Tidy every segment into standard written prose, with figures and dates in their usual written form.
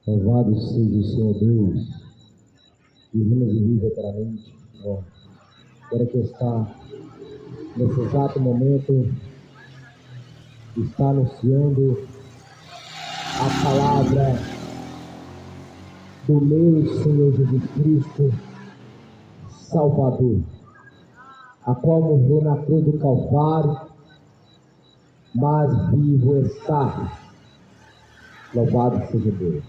Louvado seja o Senhor Deus, que nos vive eternamente. Quero que está, nesse exato momento, está anunciando a palavra do meu Senhor Jesus Cristo, Salvador, a qual morreu na cruz do Calvário, mas vivo está. Louvado seja Deus.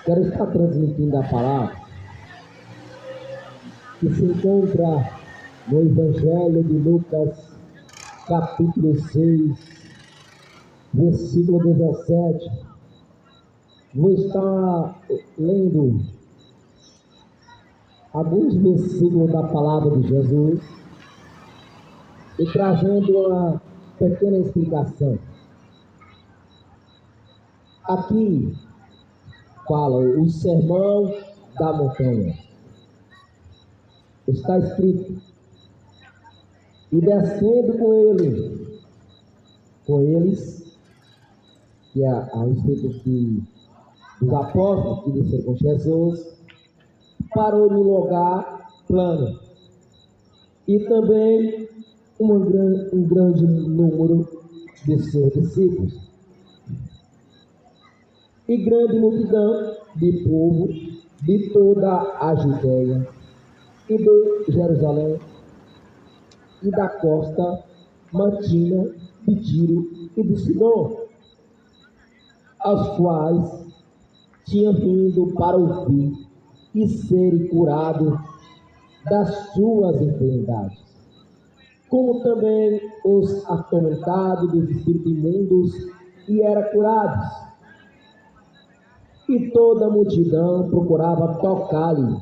Quero estar transmitindo a palavra que se encontra no Evangelho de Lucas, capítulo 6, versículo 17. Vou estar lendo alguns versículos da palavra de Jesus e trazendo uma pequena explicação. Aqui fala o sermão da montanha. Está escrito: e descendo com eles, que é a respeito dos apóstolos que desceram com Jesus, parou num lugar plano. E também um grande número de seus discípulos. E grande multidão de povo de toda a Judéia e de Jerusalém e da costa matina de Tiro e de Sidom, aos quais tinham vindo para ouvir e serem curados das suas enfermidades, como também os atormentados dos espíritos imundos e eram curados. E toda a multidão procurava tocar-lhe,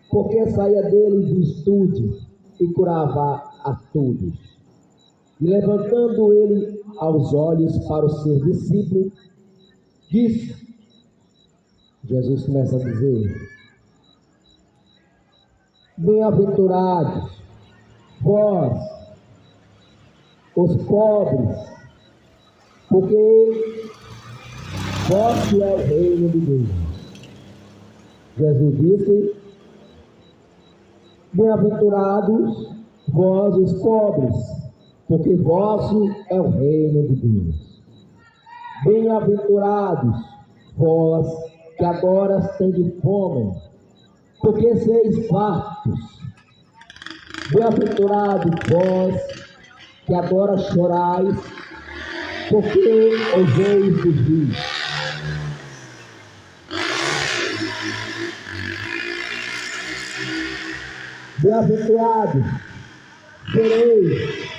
porque saía dele virtude e curava a todos. E levantando ele aos olhos para os seus discípulos, disse, Jesus começa a dizer: bem-aventurados vós, os pobres, porque vosso é o reino de Deus. Jesus disse: bem-aventurados vós os pobres, porque vosso é o reino de Deus. Bem-aventurados vós que agora tendes fome, porque sois fartos. Bem-aventurados vós que agora chorais, porque os reis dos rios. Bem-aventurados sereis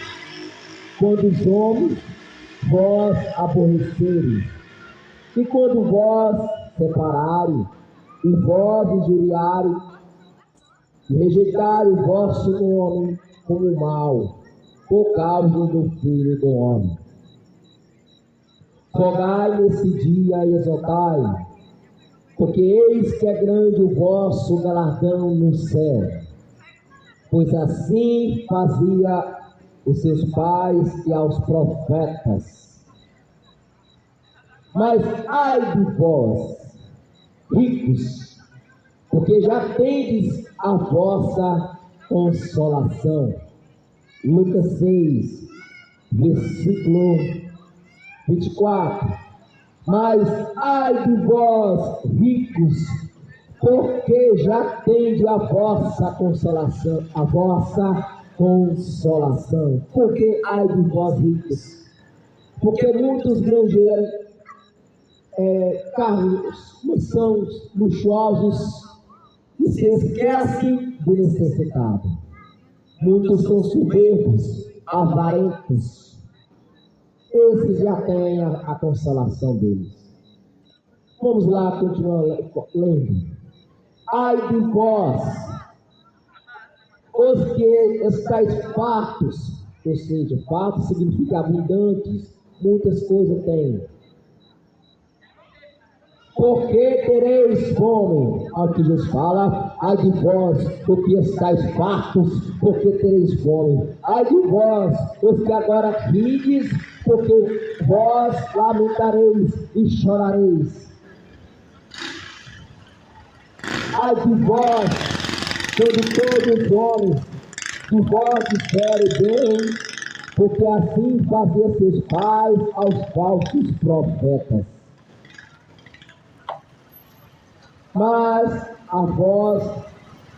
quando os homens vós aborrecerem, e quando vós separarem, e vós injuriarem, e rejeitarem o vosso nome como mal, por causa do Filho do Homem. Rogai nesse dia e exaltai, porque eis que é grande o vosso galardão no céu. Pois assim fazia os seus pais e aos profetas. Mas ai de vós, ricos, porque já tendes a vossa consolação. Lucas 6, versículo 24. Mas ai de vós, ricos, porque já tendes a vossa consolação, Porque ai de vós, ricos, porque muitos granjeiros, carros, mansões luxuosos, e se esquecem do necessitado. Muitos são soberbos, avarentos. Esses já têm a consolação deles. Vamos lá, continuar lendo. Ai de vós, os que estáis fartos, ou seja, fartos significa abundantes, muitas coisas têm. Porque tereis fome, ao que Jesus fala, ai de vós, porque estáis fartos, porque tereis fome. Ai de vós, os que agora rides, porque vós lamentareis e chorareis. Ai de vós, quando todos os homens que vós disserem bem, porque assim faziam seus pais aos falsos profetas. Mas a vós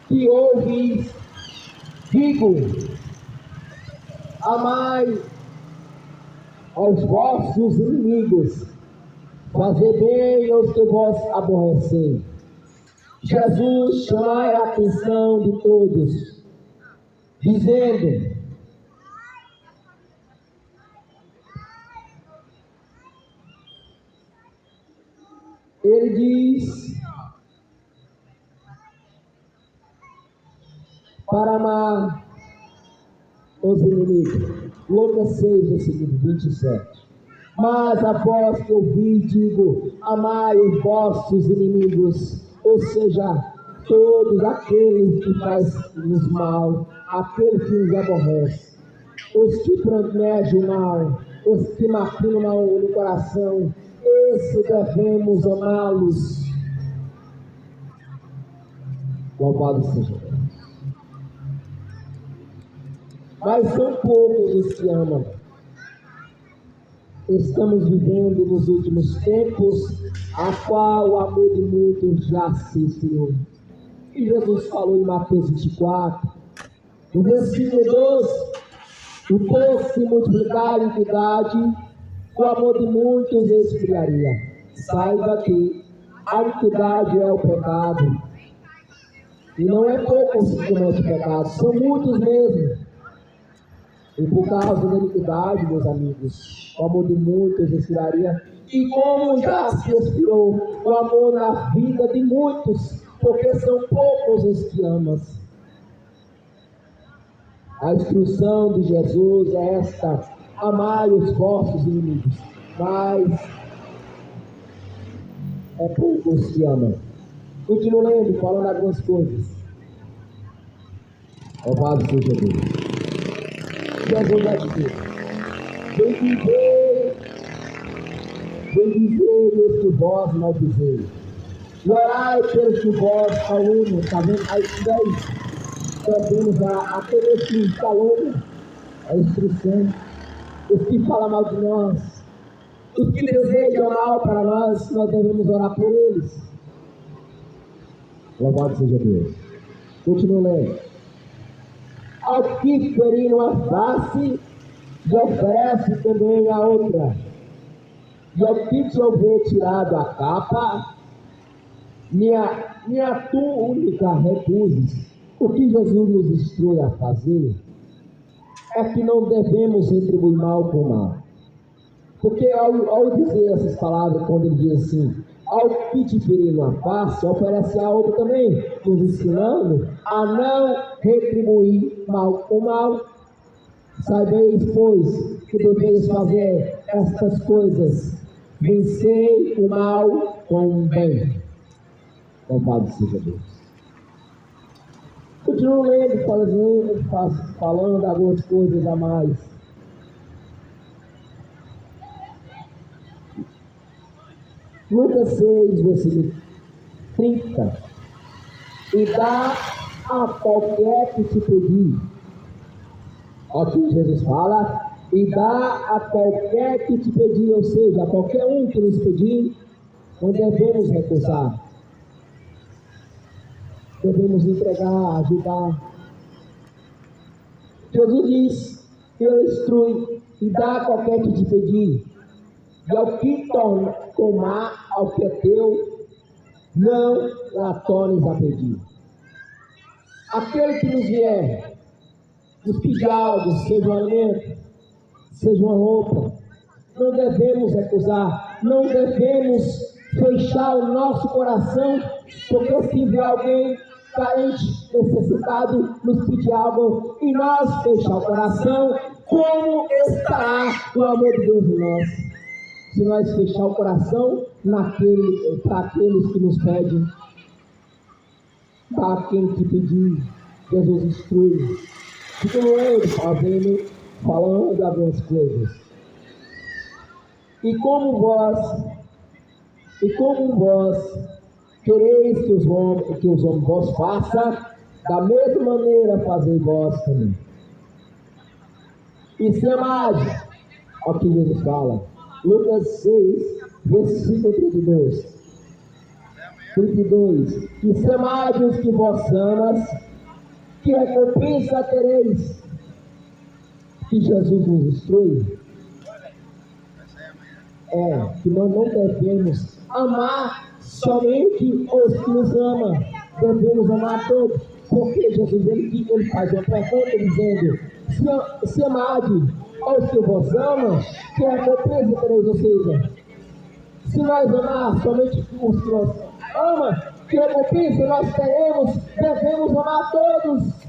que ouvis, digo, amai aos vossos inimigos, fazei bem aos que vos aborrecem. Jesus chamai a atenção de todos, dizendo: ele diz para amar os inimigos. Lucas 6, versículo 27. Mas a vós que ouvi, digo, amai os vossos inimigos, ou seja, todos aqueles que fazem-nos mal, aqueles que nos aborrecem, os que planejam mal, os que maquinam mal no coração, esses devemos amá-los. Louvado seja Deus. Mas são poucos os que amam. Estamos vivendo nos últimos tempos, a qual o amor de muitos já se esfriou. E Jesus falou em Mateus 24, no versículo 12: o pouco se multiplicar em iniquidade, o amor de muitos esfriaria. Saiba que a iniquidade é o pecado. E não é poucos que cometem pecado, são muitos mesmo. E por causa da iniquidade, meus amigos, o amor de muitos esfriaria. E como já se esfriou o amor na vida de muitos, porque são poucos os que amam. A instrução de Jesus é esta: amai os vossos inimigos. Mas é poucos que amam. Continuo lendo, falando algumas coisas. Louvado seja Deus. Jesus vai dizer: bendizei os que vós maldizei, e orai pelos que vós caluniam. Está vendo? Aí também aqueles que caluniam, a instrução. Os que falam mal de nós, os que desejam mal para nós, nós devemos orar por eles. Louvado seja Deus. Continua lendo. Ao que ferir uma face, lhe oferece também a outra. E ao que te houver tirado a capa, minha túnica recuses. O que Jesus nos instrui a fazer é que não devemos retribuir mal por mal. Porque ao dizer essas palavras, quando ele diz assim: ao que te ferir uma face, oferece a outra também, nos ensinando a não retribuir mal com mal. Sabeis, pois, que deveis fazer estas coisas: vencei o mal com o bem. Louvado seja Deus. Continuo lendo, falando algumas coisas a mais. Lucas 6, versículo 30. E dá a qualquer que te pedir. Olha que Jesus fala: e dá a qualquer que te pedir, ou seja, a qualquer um que nos pedir, não devemos recusar. Devemos entregar, ajudar. Jesus diz: eu instrui, e dá a qualquer que te pedir. E ao que tomar ao que é teu, não lá tornes a pedir. Aquele que nos vier, nos pedir algo, seja um alimento, seja uma roupa, não devemos recusar, não devemos fechar o nosso coração, porque se vier alguém carente, necessitado, nos pedir algo, e nós fechar o coração, como estará o amor de Deus em nós? Se nós fechar o coração para aqueles que nos pedem. dá quem te pedir. Jesus instrui. Continuando falando algumas coisas. E como vós quereis que os homens vos façam, da mesma maneira fazei vós também. E se amade, olha o que Jesus fala, Lucas 6, versículo 32. E se amade os que vós amas, que recompensa tereis? Que Jesus nos instrui que nós não devemos amar somente os que nos amam, devemos amar todos, porque Jesus ele faz uma pergunta dizendo: se amade aos que vos amam, que recompensa tereis? Ou seja, se nós amar somente os que nós amam, que recompensa nós teremos? Devemos amar todos.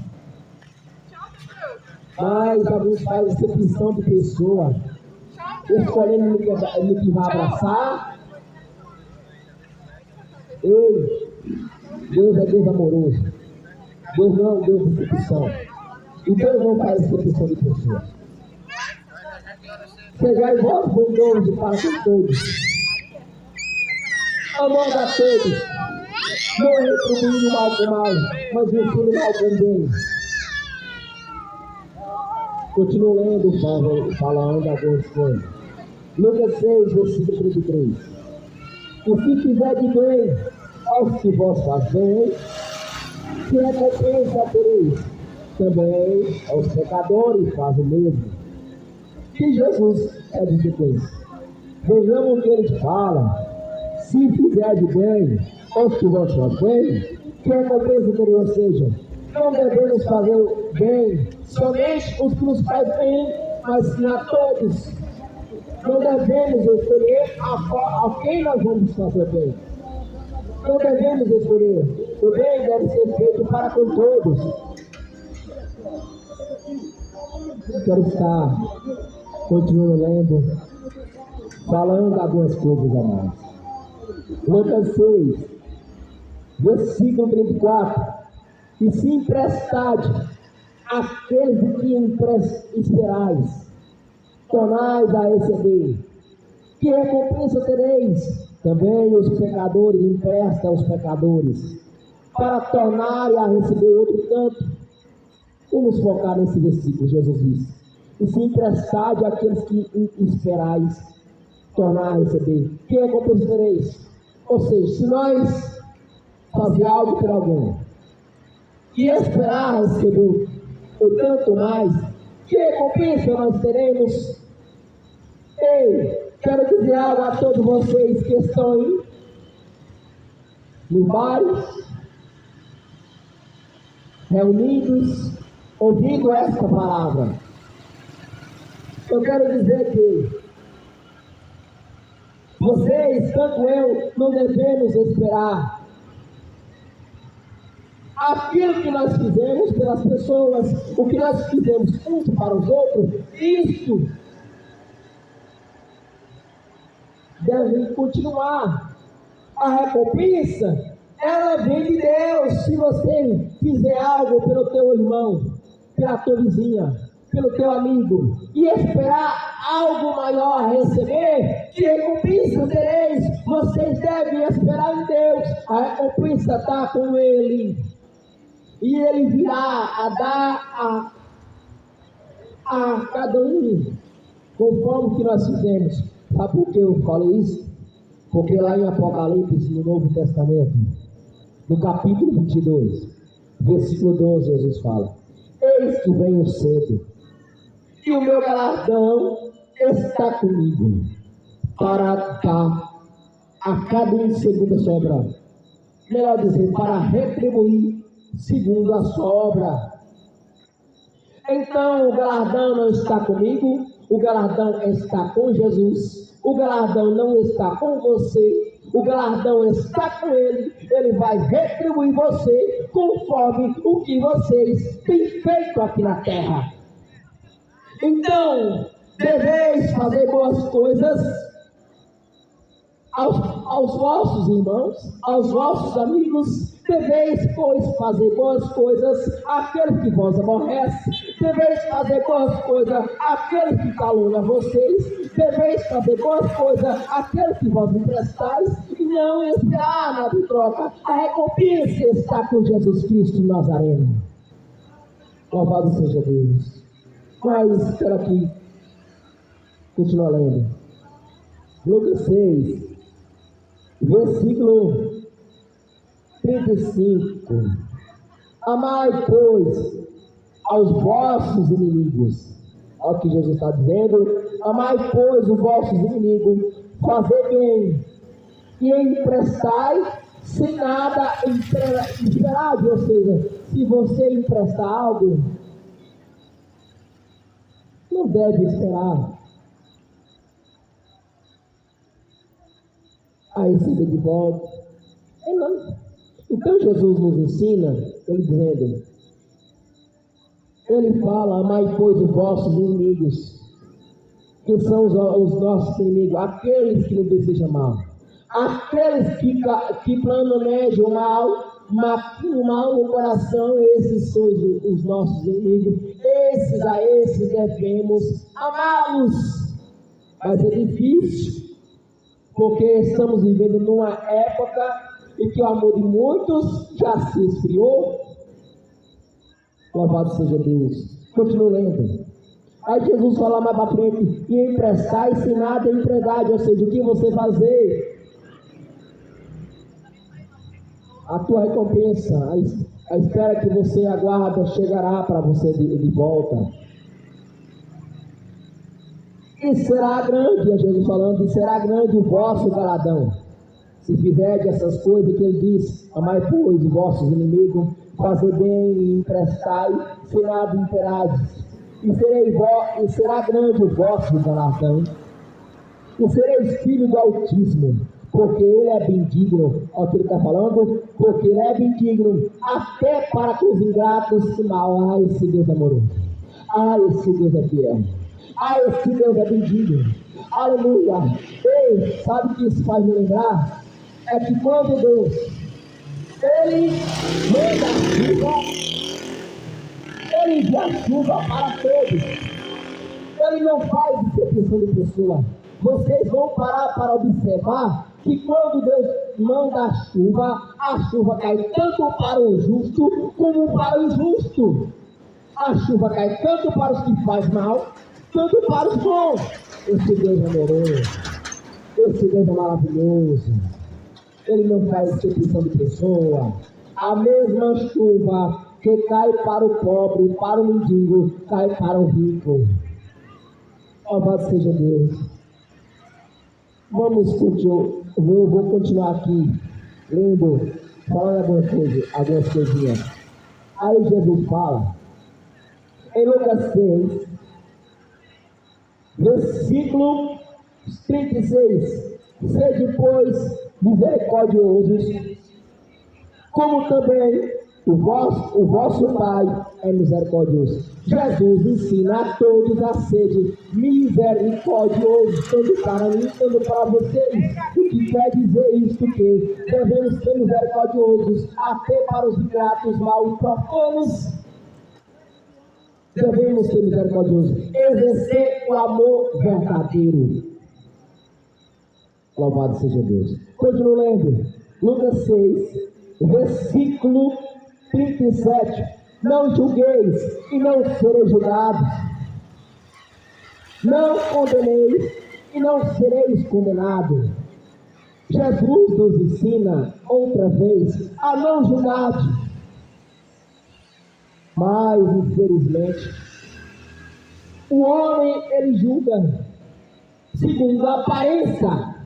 Mas alguns fazem exceção de pessoa, escolhendo o que vai abraçar. Deus é Deus amoroso. Deus não é um Deus de exceção. E Deus não faz exceção de pessoas. Sejais vós bondosos para com todos, amando a todos, não retribuindo mal com mal, mas vencendo mal com bem. Continuo lendo, falando algumas coisas. Lucas 6, versículo 33. E se fizer de bem aos que vós fazem, que recompensa tereis? Também aos pecadores faz o mesmo. Que Jesus é de Deus. Vejamos o que ele fala. Se fizer de bem aos que vós fazem, que recompensa tereis? Ou seja, não devemos fazer bem somente os que nos fazem bem, mas sim a todos. Não devemos escolher a quem nós vamos fazer bem. Não devemos escolher. O bem deve ser feito para com todos. Quero estar continuando lendo, falando algumas coisas a mais. Lucas 6, versículo 34. E se emprestade àqueles de que esperais, tornais a receber. Que recompensa tereis? Também os pecadores emprestam aos pecadores, para tornarem a receber outro tanto. Vamos focar nesse versículo, Jesus disse. E se emprestade àqueles que esperais, tornar a receber. Que recompensa tereis? Ou seja, se nós fazer algo por alguém, e esperar receber o tanto mais, que recompensa nós teremos? Ei, quero dizer algo a todos vocês que estão aí, nos bares, reunidos, ouvindo esta palavra. Eu quero dizer que vocês, tanto eu, não devemos esperar aquilo que nós fizemos pelas pessoas, o que nós fizemos uns para os outros, isso deve continuar. A recompensa, ela vem de Deus. Se você fizer algo pelo teu irmão, pela tua vizinha, pelo teu amigo, e esperar algo maior a receber, que recompensa tereis? Vocês devem esperar em Deus. A recompensa está com Ele. E Ele virá a dar a cada um conforme que nós fizemos. Sabe por que eu falei isso? Porque lá em Apocalipse, no Novo Testamento, no capítulo 22, versículo 12, Jesus fala: eis que venho cedo, e o meu galardão está comigo, para dar a cada um segundo a sua obra. Melhor dizer, para retribuir segundo a sua obra. Então o galardão não está comigo, o galardão está com Jesus, o galardão não está com você, o galardão está com Ele. Ele vai retribuir você conforme o que vocês têm feito aqui na terra. Então, deveis fazer boas coisas aos vossos irmãos, aos vossos amigos, Deveis, pois, fazer boas coisas àqueles que vos aborrecem. Deveis fazer boas coisas àqueles que caluniam vocês. Deveis fazer boas coisas àqueles que vos emprestais. E não esperar nada em troca. A recompensa está com Jesus Cristo Nazareno. Louvado seja Deus. Mas, espera aqui. Continua lendo. Lucas 6, versículo 35. Amai, pois, aos vossos inimigos. Olha o que Jesus está dizendo. Amai, pois, os vossos inimigos. Fazer bem. E emprestai sem nada esperar. Ou seja, se você emprestar algo, não deve esperar a receber de volta. Então Jesus nos ensina, ele dizendo, ele fala, amai pois os vossos inimigos, que são os nossos inimigos, aqueles que nos desejam mal, aqueles que planejam o mal, maquinam o mal no coração, esses são os nossos inimigos, a esses devemos amá-los. Mas é difícil, porque estamos vivendo numa época em que o amor de muitos já se esfriou. Louvado seja Deus. Continua lendo. Aí Jesus fala mais para frente, e emprestar sem nada empregado, ou seja, o que você fazer, a tua recompensa, a espera que você aguarda chegará para você de volta. E será grande, é Jesus falando, e será grande o vosso galardão, se fizerdes essas coisas que ele diz, amai pois os vossos inimigos, fazer bem e emprestai, sem nada imperades, e será grande o vosso galardão, e sereis filhos do Altíssimo, porque ele é bem digno, olha o que ele está falando, porque ele é bem digno, até para que os ingratos se mal. Ah, esse Deus é amoroso, esse Deus é fiel, esse Deus é bem digno, aleluia. Ei, sabe o que isso faz me lembrar? É que quando Deus, ele manda a chuva, ele envia a chuva para todos, ele não faz exceção de pessoa. Vocês vão parar para observar que quando Deus manda a chuva cai tanto para o justo como para o injusto. A chuva cai tanto para os que fazem mal, tanto para os bons. Esse Deus é amoroso, esse Deus é maravilhoso. Ele não faz exceção de pessoa. A mesma chuva que cai para o pobre, para o mendigo, cai para o rico. Louvado seja Deus. Vamos continuar, eu vou continuar aqui, lendo, falando algumas coisinhas. Aí Jesus fala, em Lucas 6, versículo 36, sede, pois, misericordiosos, como também o vosso Pai é misericordioso. Jesus ensina a todos a serem misericordiosos, tanto para mim, tanto para vocês. O que quer dizer isto? Que devemos ser misericordiosos até para os ingratos, mal e profanos. Devemos ser misericordiosos, exercer o amor verdadeiro. Louvado seja Deus. Continua lendo. Lucas 6, versículo 37. Não julgueis e não sereis julgados. Não condeneis e não sereis condenados. Jesus nos ensina outra vez a não julgar. Mas, infelizmente, o homem, ele julga segundo a aparência.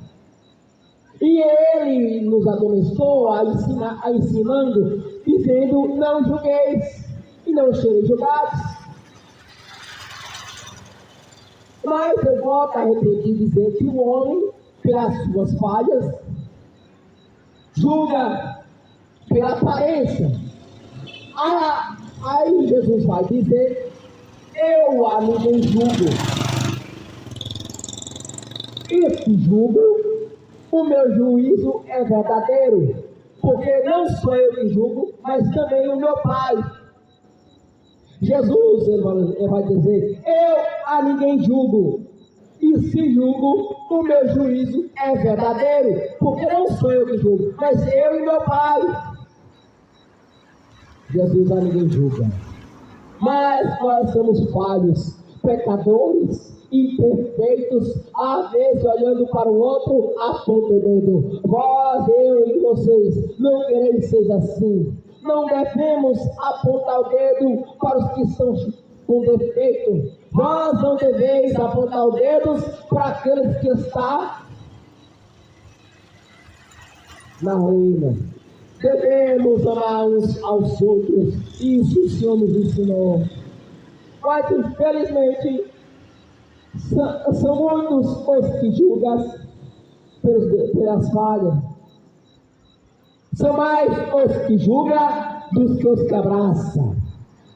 E ele nos adoeceu ensinando, dizendo, não julgueis e não sereis julgados. Mas eu volto a repetir e dizer que o homem, pelas suas falhas, julga pela aparência. Aí Jesus vai dizer, eu a ninguém julgo. E se julgo, o meu juízo é verdadeiro, porque não sou eu que julgo, mas também o meu Pai. Jesus, ele vai dizer, eu a ninguém julgo, e se julgo, o meu juízo é verdadeiro, porque não sou eu que julgo, mas eu e meu Pai. Jesus a ninguém julga, mas nós somos falhos, pecadores, imperfeitos, às vezes olhando para o outro, aponta o dedo. Vós, eu e vocês, não quereis ser assim. Não devemos apontar o dedo para os que estão com defeito. Vós não deveis apontar os dedos para aqueles que estão na ruína. Devemos amar uns aos outros. Isso o Senhor nos ensinou. Mas infelizmente são muitos os que julgam pelas falhas. São mais os que julgam dos que os que abraçam.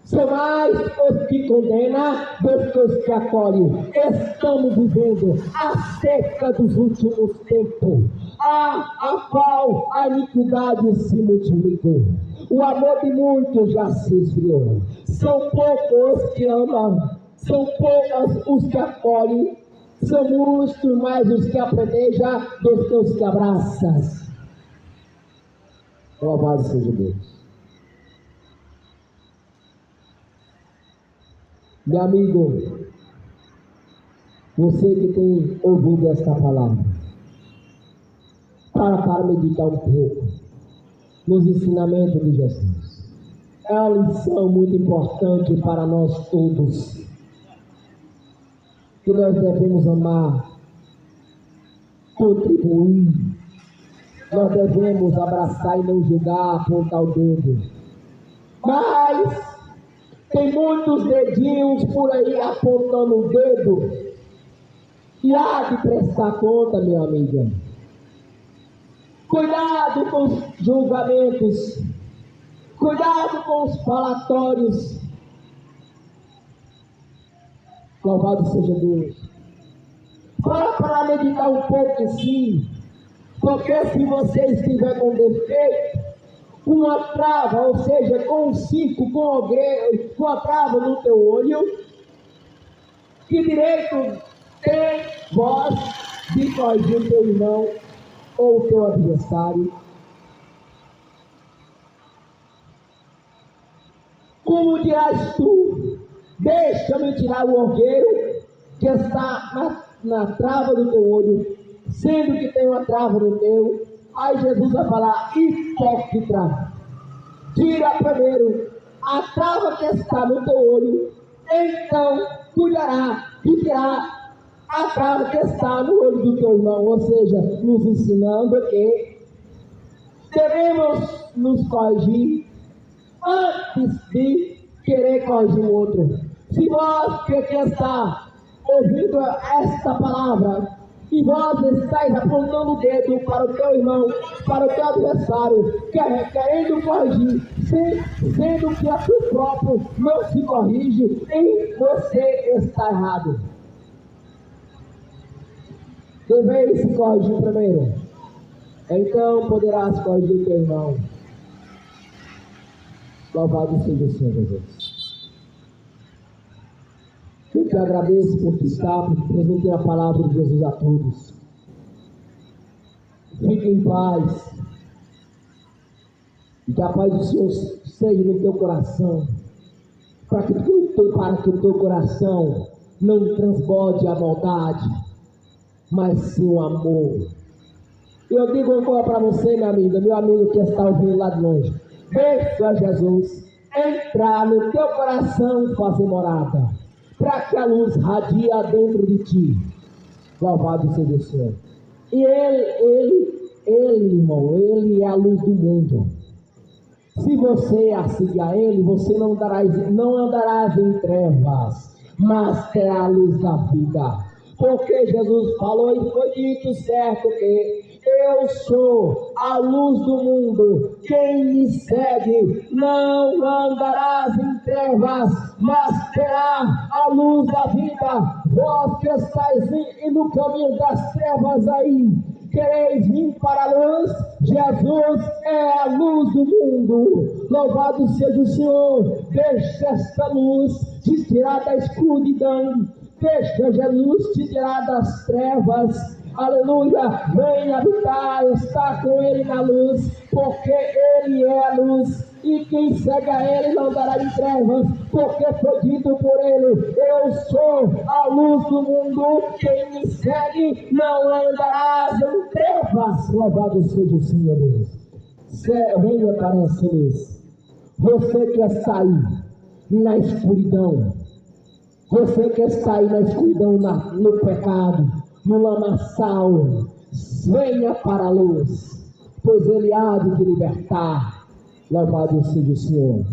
São mais os que condenam dos que os que acolhem. Estamos vivendo a seca dos últimos tempos, a qual a iniquidade se multiplicou. O amor de muitos já se esfriou. São poucos os que amam, são poucos os que acolhem, são muitos mais os que apedrejam dos que os que abraçam. Louvado seja Deus. Meu amigo, você que tem ouvido esta palavra, para meditar um pouco nos ensinamentos de Jesus. É uma lição muito importante para nós todos, que nós devemos amar, contribuir, nós devemos abraçar e não julgar, apontar o dedo. Mas tem muitos dedinhos por aí apontando o dedo, e há de prestar conta, minha amiga. Cuidado com os julgamentos, cuidado com os falatórios. Louvado seja Deus. Para meditar um pouco em si, porque se você estiver com defeito, com uma trava, ou seja, com um circo, com a trava no teu olho, que direito tem vós de corrigir o teu irmão ou o teu adversário? Como dirás tu, deixa-me tirar o orgueiro que está na trava do teu olho, sendo que tem uma trava no teu? Aí Jesus vai falar, hipócrita, tira primeiro a trava que está no teu olho, então cuidará de tirar a trava que está no olho do teu irmão. Ou seja, nos ensinando que devemos nos corrigir antes de querer corrigir o outro. Se vós que está ouvindo esta palavra, e vós estáis apontando o dedo para o teu irmão, para o teu adversário, querendo corrigir, sendo que a tu próprio não se corrige, e você está errado. Deveis se corrigir primeiro, então poderás corrigir o teu irmão. Louvado seja o Senhor Jesus. Eu te agradeço por estar, por transmitir a palavra de Jesus a todos. Fique em paz. E que a paz do Senhor seja no teu coração. Para que o teu coração não transborde a maldade, mas sim o amor. Eu digo agora para você, minha amiga, meu amigo que está ouvindo lá de longe. Deixa Jesus entrar no teu coração e fazer morada, para que a luz radia dentro de ti. Louvado seja o Senhor. E ele, irmão, ele é a luz do mundo. Se você seguir a ele, você não andarás em trevas, mas terá a luz da vida. Porque Jesus falou e foi dito certo que eu sou a luz do mundo. Quem me segue não andarás em trevas, mas terá a luz da vida. Vós que estáis no caminho das trevas aí, quereis vir para a luz? Jesus é a luz do mundo. Louvado seja o Senhor. Deixa esta luz te tirar da escuridão. Deixa Jesus te tirar das trevas. Aleluia, vem habitar, está com Ele na luz, porque Ele é a luz, e quem segue a Ele não dará em trevas, porque foi dito por Ele: eu sou a luz do mundo, quem me segue não andará em trevas. Louvado seja o Senhor Deus. Venha para essa luz. Você quer sair na escuridão, você quer sair na escuridão, no pecado, no lamaçal, venha para a luz, pois Ele há de te libertar. Louvado seja o Senhor.